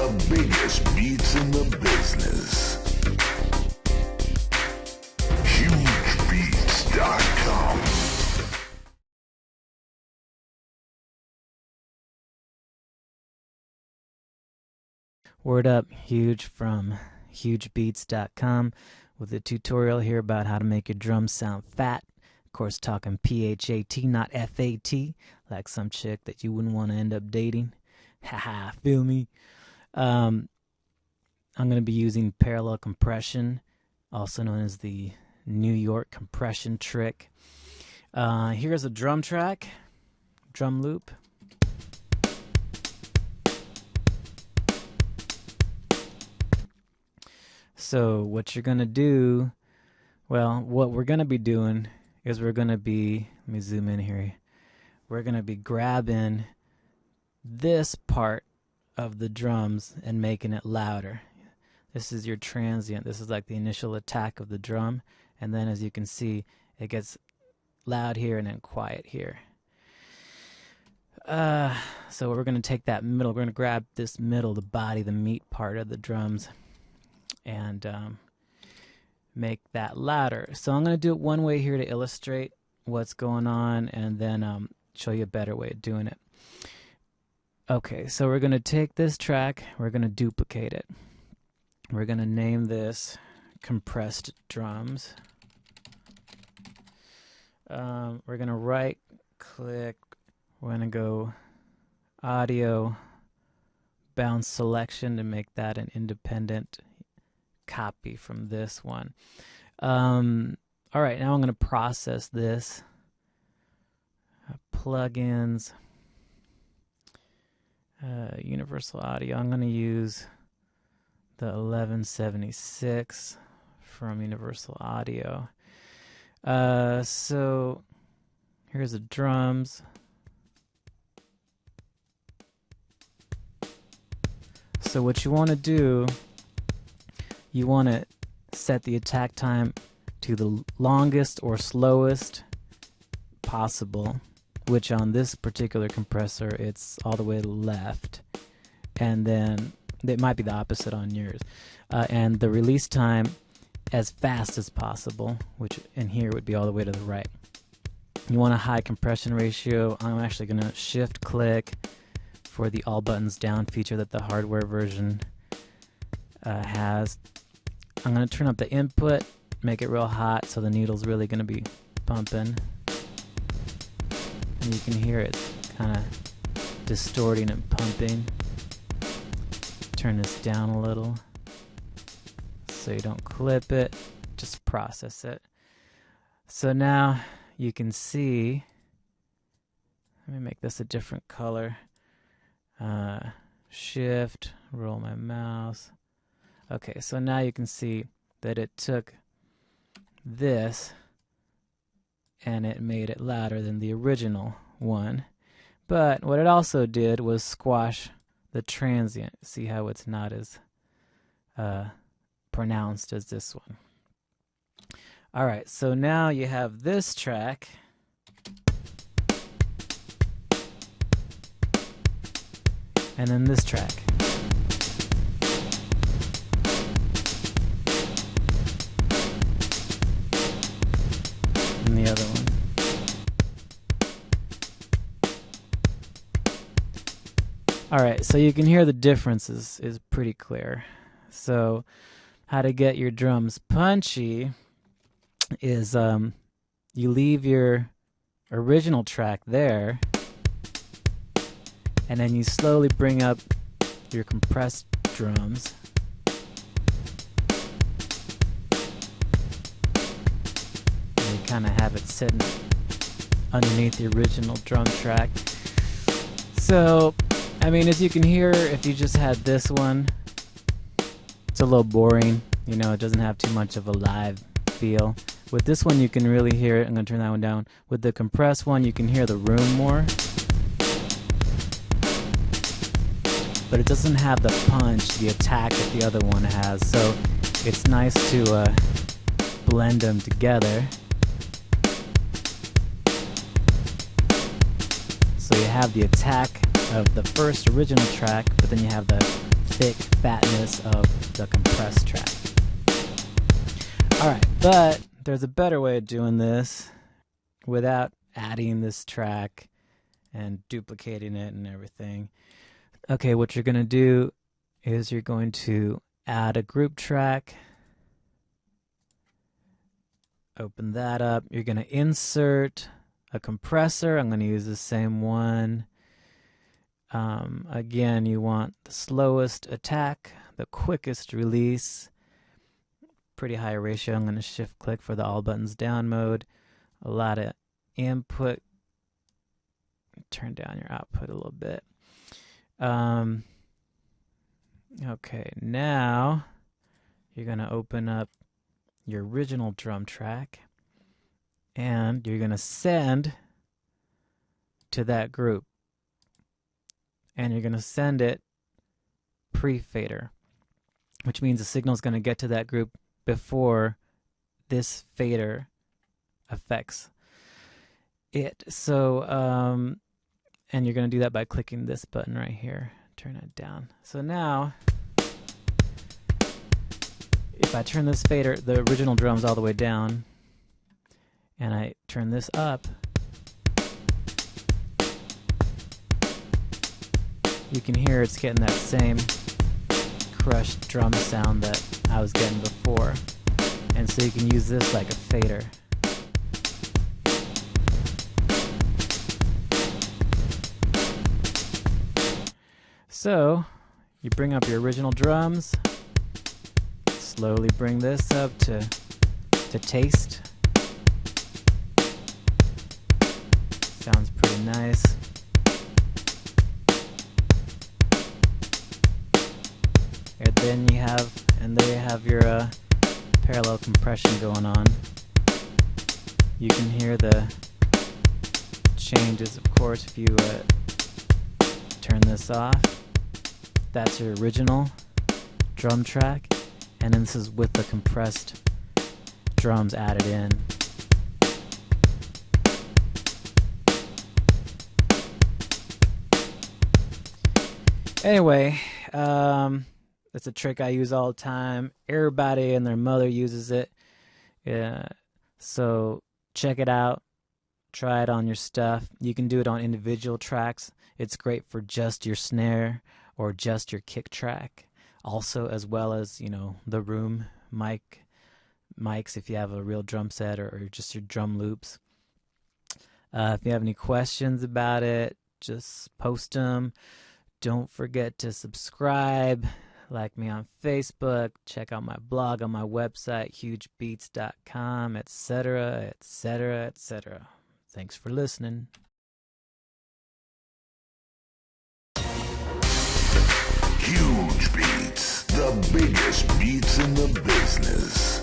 the biggest beats in the business. HugeBeats.com. Word up, Huge from HugeBeats.com with a tutorial here about how to make your drums sound fat. Of course, talking P-H-A-T, not F-A-T, like some chick that you wouldn't want to end up dating. Haha, feel me? I'm going to be using parallel compression, also known as the New York compression trick. Here's a drum track, drum loop. So what you're going to do, well, what we're going to be doing is we're going to be, let me zoom in here, we're going to be grabbing this part of the drums and making it louder. This is your transient. This is like the initial attack of the drum, and then as you can see, it gets loud here and then quiet here. So we're going to take that middle, we're going to grab this middle, the body, the meat part of the drums, and make that louder. So I'm going to do it one way here to illustrate what's going on, and then show you a better way of doing it. Okay, so we're going to take this track, we're going to duplicate it. We're going to name this compressed drums. We're going to right click, we're going to go audio, bounce selection to make that an independent copy from this one. Alright, now I'm going to process this. Plugins, universal audio. I'm going to use the 1176 from Universal Audio. So here's the drums. So what you want to do, you want to set the attack time to the longest or slowest possible, which on this particular compressor it's all the way to the left, and then it might be the opposite on yours, and the release time as fast as possible, which in here would be all the way to the right. You want a high compression ratio. I'm actually going to shift click for the all buttons down feature that the hardware version has. I'm going to turn up the input, make it real hot so the needle's really going to be pumping. And you can hear it kind of distorting and pumping. Turn this down a little so you don't clip it, just process it. So now you can see, let me make this a different color. Shift, roll my mouse. Okay, so now you can see that it took this and it made it louder than the original one. But what it also did was squash the transient. See how it's not as pronounced as this one. Alright, so now you have this track. And then this track. And the other one. Alright, so you can hear the difference is pretty clear. So how to get your drums punchy is you leave your original track there, and then you slowly bring up your compressed drums. And you kind of have it sitting underneath the original drum track. So, I mean, as you can hear, if you just had this one, it's a little boring. You know, it doesn't have too much of a live feel. With this one, you can really hear it. I'm going to turn that one down. With the compressed one, you can hear the room more. But it doesn't have the punch, the attack that the other one has. So it's nice to blend them together. So you have the attack of the first original track, but then you have the thick fatness of the compressed track. Alright, but there's a better way of doing this without adding this track and duplicating it and everything. Okay, what you're going to do is you're going to add a group track. Open that up. You're going to insert a compressor. I'm going to use the same one. Again, you want the slowest attack, the quickest release. Pretty high ratio. I'm going to shift click for the all buttons down mode. A lot of input. Turn down your output a little bit. Okay, now you're going to open up your original drum track and you're going to send to that group. And you're going to send it pre-fader, which means the signal is going to get to that group before this fader affects it. So, and you're going to do that by clicking this button right here. Turn it down. So now, if I turn this fader, the original drum's all the way down, and I turn this up, you can hear it's getting that same crushed drum sound that I was getting before. And so you can use this like a fader. So you bring up your original drums, slowly bring this up to taste. Sounds pretty nice. And then there you have your parallel compression going on. You can hear the changes, of course, if you turn this off. That's your original drum track, and then this is with the compressed drums added in. Anyway, it's a trick I use all the time. Everybody and their mother uses it. So check it out. Try it on your stuff. You can do it on individual tracks. It's great for just your snare or just your kick track. Also, as well as, the room mics if you have a real drum set or just your drum loops. If you have any questions about it, just post them. Don't forget to subscribe. Like me on Facebook, check out my blog on my website, hugebeatz.com, etc., etc., etc. Thanks for listening. Huge Beatz, the biggest beats in the business.